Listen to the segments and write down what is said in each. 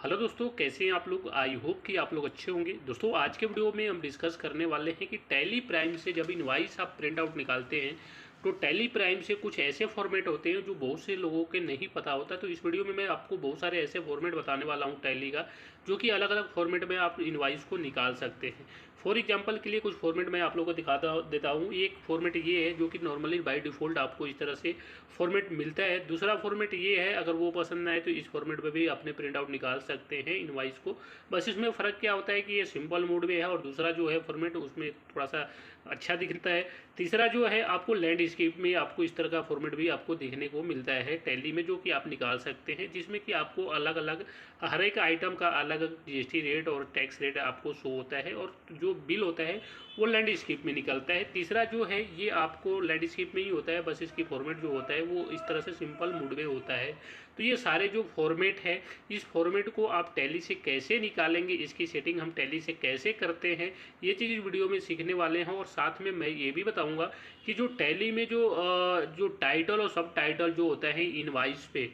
Hello दोस्तों, कैसे हैं आप लोग। आई होप कि आप लोग अच्छे होंगे। दोस्तों, आज के वीडियो में हम डिस्कस करने वाले हैं कि टैली प्राइम से जब इनवाइस आप प्रिंट आउट निकालते हैं तो टैली प्राइम से कुछ ऐसे फॉर्मेट होते हैं जो बहुत से लोगों के नहीं पता होता। तो इस वीडियो में मैं आपको बहुत सारे ऐसे फॉर्मेट बताने वाला हूं टैली का, जो कि अलग अलग फॉर्मेट में आप इनवाइस को निकाल सकते हैं। फॉर एग्जांपल के लिए कुछ फॉर्मेट मैं आप लोगों को दिखाता देता हूँ। एक फॉर्मेट ये है जो कि नॉर्मली बाय डिफ़ॉल्ट आपको इस तरह से फॉर्मेट मिलता है। दूसरा फॉर्मेट ये है, अगर वो पसंद ना आए तो इस फॉर्मेट में भी अपने प्रिंट आउट निकाल सकते हैं इनवाइस को। बस इसमें फ़र्क क्या होता है कि ये सिंपल मोड में है और दूसरा जो है फॉर्मेट उसमें थोड़ा सा अच्छा दिखता है। तीसरा जो है आपको लैंडस्केप में आपको इस तरह का फॉर्मेट भी आपको देखने को मिलता है टैली में, जो कि आप निकाल सकते हैं, जिसमें कि आपको अलग अलग हर एक आइटम का अलग अलग जीएसटी रेट और टैक्स रेट आपको शो होता है और जो बिल होता है वो लैंडस्केप में निकलता है। तीसरा जो है ये आपको लैंडस्केप में ही होता है, बस इसकी फॉर्मेट जो होता है वो इस तरह से सिंपल मोड में होता है। तो ये सारे जो फॉर्मेट है, इस फॉर्मेट को आप टैली से कैसे निकालेंगे, इसकी सेटिंग हम टैली से कैसे करते हैं, ये चीज़ इस वीडियो में सीखने वाले हैं। और साथ में मैं ये भी बताऊंगा कि जो टैली में जो टाइटल और सब टाइटल जो होता है इनवाइस पे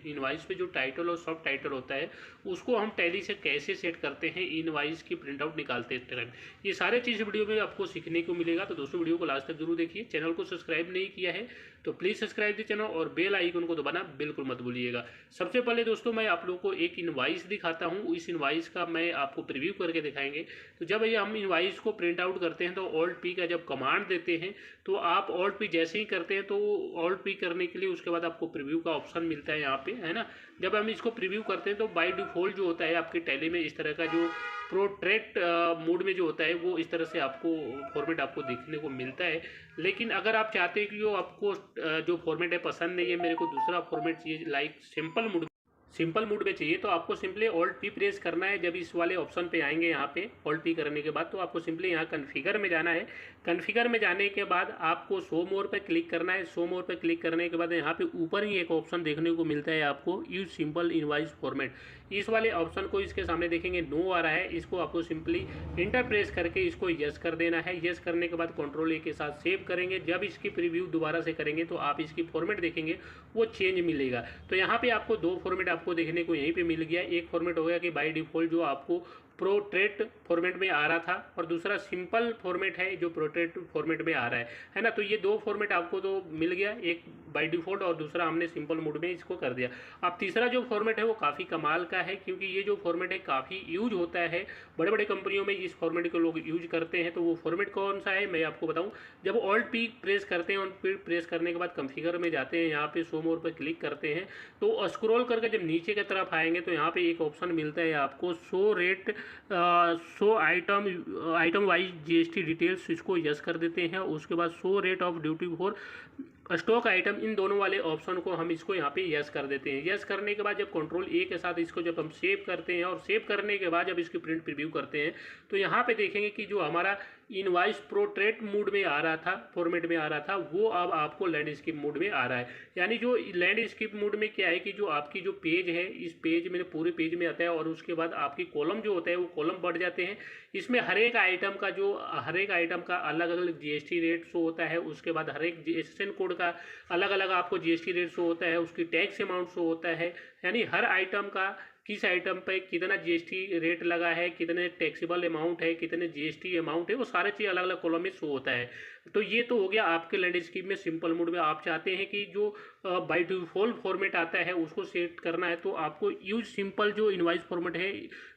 जो टाइटल और सब टाइटल होता है उसको हम टैली से कैसे सेट करते हैं इनवाइस की प्रिंट आउट निकालते टाइम। ये सारे चीज़ वीडियो में आपको सीखने को मिलेगा। तो दोस्तों, वीडियो को लास्ट तक जरूर देखिए। चैनल को सब्सक्राइब नहीं किया है तो प्लीज़ सब्सक्राइब द चैनल और बेल आइकन को दबाना बिल्कुल मत भूलिएगा। सबसे पहले दोस्तों मैं आप लोगों को एक इनवाइस दिखाता हूँ। इस इनवाइस का मैं आपको प्रीव्यू करके दिखाएंगे। तो जब ये हम इनवाइस को प्रिंट आउट करते हैं तो ऑल्ट पी का जब कमांड देते हैं तो आप ऑल्ट पी जैसे ही करते हैं तो ऑल्ट पी करने के लिए उसके बाद आपको प्रीव्यू का ऑप्शन मिलता है यहाँ पे, है ना। जब हम इसको प्रीव्यू करते हैं तो बाय डिफ़ॉल्ट जो होता है आपके टैली में इस तरह का जो प्रोट्रैक्ट मोड में जो होता है वो इस तरह से आपको फॉर्मेट आपको देखने को मिलता है। लेकिन अगर आप चाहते हैं कि जो आपको जो फॉर्मेट है पसंद नहीं है, मेरे को दूसरा फॉर्मेट चाहिए, लाइक सिंपल मोड में चाहिए, तो आपको सिंपली ऑल्ट पी प्रेस करना है। जब इस वाले ऑप्शन पे आएंगे यहाँ पे ऑल्ट पी करने के बाद तो आपको सिंपली यहाँ कन्फिगर में जाना है। कन्फिगर में जाने के बाद आपको शो मोर पे क्लिक करना है। शो मोर पे क्लिक करने के बाद यहाँ पे ऊपर ही एक ऑप्शन देखने को मिलता है आपको, यूज सिंपल इनवाइस फॉर्मेट। इस वाले ऑप्शन को इसके सामने देखेंगे नो आ रहा है, इसको आपको सिंपली इंटर प्रेस करके इसको यस कर देना है। यस करने के बाद कंट्रोल ए के साथ सेव करेंगे। जब इसकी प्रीव्यू दोबारा से करेंगे तो आप इसकी फॉर्मेट देखेंगे वो चेंज मिलेगा। तो यहाँ पे आपको दो फॉर्मेट आपको देखने को यहीं पे मिल गया। एक फॉर्मेट हो गया कि बाय डिफ़ॉल्ट जो आपको प्रोट्रेट फॉर्मेट में आ रहा था और दूसरा सिंपल फॉर्मेट है जो प्रोट्रेट फॉर्मेट में आ रहा है ना। तो ये दो फॉर्मेट आपको तो मिल गया, एक बाय डिफ़ॉल्ट और दूसरा हमने सिंपल मोड में इसको कर दिया। अब तीसरा जो फॉर्मेट है वो काफ़ी कमाल का है, क्योंकि ये जो फॉर्मेट है काफ़ी यूज होता है, बड़े बड़े कंपनियों में इस फॉर्मेट को लोग यूज करते हैं। तो वो फॉर्मेट कौन सा है मैं आपको बताऊँ। जब ऑल्ट पी प्रेस करते हैं, ऑल्ट पी प्रेस करने के बाद कॉन्फ़िगर में जाते हैं, यहाँ पे शो मोर पर क्लिक करते हैं तो स्क्रॉल करके जब नीचे की तरफ आएंगे तो यहाँ पे एक ऑप्शन मिलता है आपको show rate, show item wise GST details, इसको यस कर देते हैं। उसके बाद show rate of duty for stock item, इन दोनों वाले ऑप्शन को हम इसको यहाँ पे यस कर देते हैं। यस करने के बाद जब कंट्रोल ए के साथ इसको जब हम सेव करते हैं और सेव करने के बाद जब इसकी प्रिंट प्रीव्यू करते हैं तो यहाँ पे देखेंगे कि जो हमारा इनवाइस प्रोट्रेट मोड में आ रहा था, फॉर्मेट में आ रहा था, वो अब आपको लैंडस्केप मोड में आ रहा है। यानी जो लैंडस्केप मोड में क्या है कि जो आपकी जो पेज है इस पेज में पूरे पेज में आता है और उसके बाद आपकी कॉलम जो होता है वो कॉलम बढ़ जाते हैं। इसमें हर एक आइटम का अलग अलग जीएसटी रेट शो होता है। उसके बाद हर एक जीएसटी कोड का अलग अलग आपको जीएसटी रेट शो होता है, उसकी टैक्स अमाउंट शो होता है। यानी हर आइटम का किस आइटम पे कितना जीएसटी रेट लगा है, कितने टैक्सेबल अमाउंट है, कितने जीएसटी अमाउंट है, वो सारे चीज़ अलग अलग कॉलम में शो होता है। तो ये तो हो गया आपके लैंडस्केप में सिंपल मोड में। आप चाहते हैं कि जो बाय डिफ़ॉल्ट फॉर्मेट आता है उसको सेट करना है तो आपको यूज सिंपल जो इनवाइस फॉर्मेट है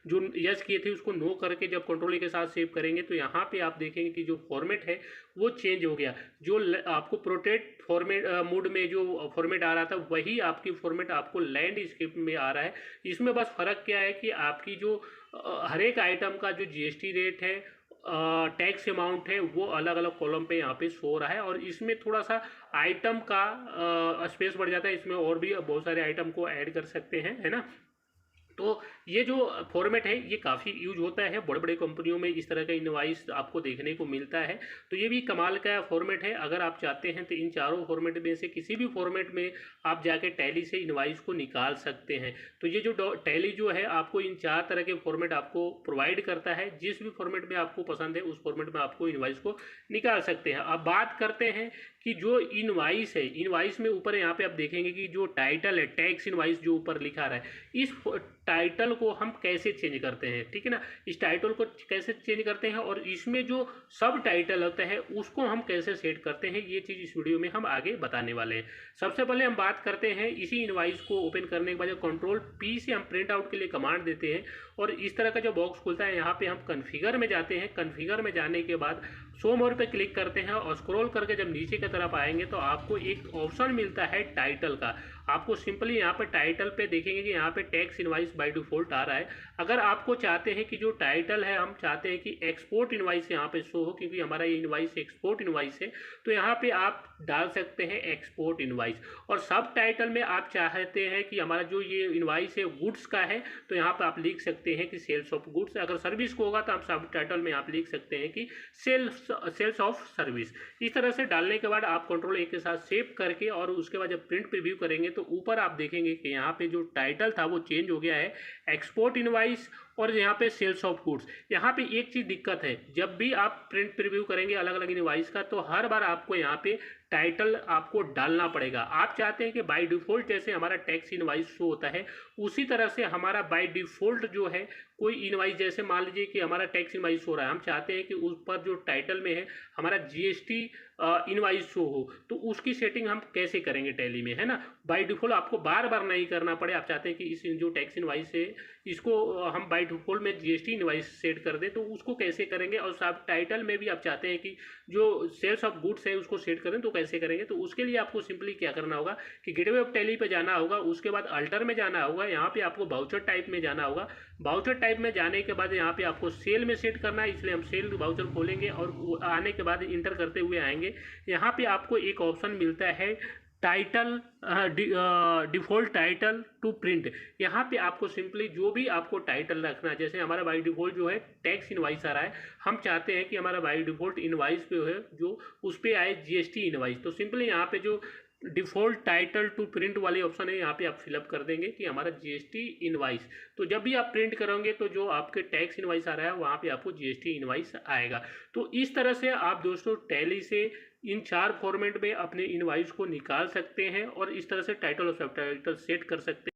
जो यस किए थे उसको नो करके जब कंट्रोल के साथ सेव करेंगे तो यहाँ पे आप देखेंगे कि जो फॉर्मेट है वो चेंज हो गया। जो आपको प्रोटेक्ट फॉर्मेट मोड में जो फॉर्मेट आ रहा था वही आपकी फॉर्मेट आपको लैंडस्केप में आ रहा है। इसमें बस फ़र्क क्या है कि आपकी जो हर एक आइटम का जो जीएसटी रेट है, टैक्स अमाउंट है, वो अलग अलग कॉलम पे यहाँ पे शो हो रहा है। और इसमें थोड़ा सा आइटम का स्पेस बढ़ जाता है, इसमें और भी बहुत सारे आइटम को ऐड कर सकते हैं, है ना। तो ये जो फॉर्मेट है ये काफ़ी यूज होता है, बड़े बड़े कंपनियों में इस तरह का इनवाइस आपको देखने को मिलता है। तो ये भी कमाल का फॉर्मेट है। अगर आप चाहते हैं तो इन चारों फॉर्मेट में से किसी भी फॉर्मेट में आप जाके टैली से इनवाइस को निकाल सकते हैं। तो ये जो टैली जो है आपको इन चार तरह के फॉर्मेट आपको प्रोवाइड करता है। जिस भी फॉर्मेट में आपको पसंद है उस फॉर्मेट में आपको इनवाइस को निकाल सकते हैं। अब बात करते हैं कि जो इनवाइस है, इनवाइस में ऊपर यहाँ पे आप देखेंगे कि जो टाइटल है टैक्स इनवाइस जो ऊपर लिखा रहा है, इस टाइटल को हम कैसे चेंज करते हैं, ठीक है ना। इस टाइटल को कैसे चेंज करते हैं और इसमें जो सब टाइटल होता है उसको हम कैसे सेट करते हैं, ये चीज़ इस वीडियो में हम आगे बताने वाले हैं। सबसे पहले हम बात करते हैं इसी इनवाइस को ओपन करने के बाद कंट्रोल पी से हम प्रिंट आउट के लिए कमांड देते हैं और इस तरह का जो बॉक्स खुलता है यहाँ पे हम कन्फिगर में जाते हैं। कन्फिगर में जाने के बाद शो मोर पे क्लिक करते हैं और स्क्रॉल करके जब नीचे की तरफ आएंगे तो आपको एक ऑप्शन मिलता है टाइटल का। आपको सिंपली यहाँ पर टाइटल पे देखेंगे कि यहाँ पे टैक्स इनवाइस बाय डिफॉल्ट आ रहा है। अगर आपको चाहते हैं कि जो टाइटल है हम चाहते हैं कि एक्सपोर्ट इनवाइस यहाँ पे शो हो, क्योंकि हमारा ये इनवाइस एक्सपोर्ट इनवाइस है, तो यहाँ पे आप डाल सकते हैं एक्सपोर्ट इनवाइस। और सब टाइटल में आप चाहते हैं कि हमारा जो ये इनवाइस है गुड्स का है, तो यहाँ पर आप लिख सकते हैं कि सेल्स ऑफ गुड्स। अगर सर्विस को होगा तो आप सब टाइटल में आप लिख सकते हैं कि सेल्स ऑफ सर्विस। इस तरह से डालने के बाद आप कंट्रोल ए के साथ सेव करके और उसके बाद जब प्रिंट प्रीव्यू करेंगे तो ऊपर आप देखेंगे कि यहाँ पे जो टाइटल था वो चेंज हो गया है एक्सपोर्ट इनवाइस और यहाँ पे सेल्स ऑफ गुड्स। यहाँ पे एक चीज़ दिक्कत है, जब भी आप प्रिंट प्रीव्यू करेंगे अलग अलग इनवाइस का तो हर बार आपको यहाँ पे टाइटल आपको डालना पड़ेगा। आप चाहते हैं कि बाय डिफ़ॉल्ट जैसे हमारा टैक्स इनवाइस शो होता है उसी तरह से हमारा बाय डिफ़ॉल्ट जो है कोई इनवाइस, जैसे मान लीजिए कि हमारा टैक्स इनवाइस हो रहा है, हम चाहते हैं कि उस पर जो टाइटल में है हमारा जीएसटी इनवाइस शो हो, तो उसकी सेटिंग हम कैसे करेंगे टैली में, है ना। बाय डिफ़ॉल्ट आपको बार बार नहीं करना पड़े। आप चाहते हैं कि इस जो टैक्स इनवाइस है इसको हम बाय डिफ़ॉल्ट में जीएसटी इनवाइस सेट कर दें, तो उसको कैसे करेंगे। और सब टाइटल में भी आप चाहते हैं कि जो सेल्स ऑफ गुड्स है उसको सेट करें, तो कैसे करेंगे। तो उसके लिए आपको सिंपली क्या करना होगा कि गेटवे ऑफ टैली पे जाना होगा, उसके बाद अल्टर में जाना होगा, यहाँ पे आपको वाउचर टाइप में जाना होगा। वाउचर टाइप में जाने के बाद यहाँ पे आपको सेल में सेट करना है, इसलिए हम सेल वाउचर खोलेंगे और आने के बाद इंटर करते हुए आएंगे। यहाँ पे आपको एक ऑप्शन मिलता है title default title to print. यहाँ पे आपको सिंपली जो भी आपको टाइटल रखना है, जैसे हमारा बाय डिफ़ॉल्ट जो है टैक्स इनवाइस आ रहा है, हम चाहते हैं कि हमारा बाय डिफ़ॉल्ट इनवाइस पे है जो उस पर आए जीएसटी इनवाइस, तो सिंपली यहाँ पे जो डिफ़ॉल्ट टाइटल टू प्रिंट वाले ऑप्शन है यहाँ पे आप फिलअप कर देंगे कि हमारा जीएसटी इनवाइस। तो जब भी आप प्रिंट करोगे तो जो आपके टैक्स इनवाइस आ रहा है वहाँ पे आपको जीएसटी इनवाइस आएगा। तो इस तरह से आप दोस्तों टैली से इन 4 फॉर्मेट में अपने इनवाइस को निकाल सकते हैं और इस तरह से टाइटल और सब टाइटल सेट कर सकते हैं।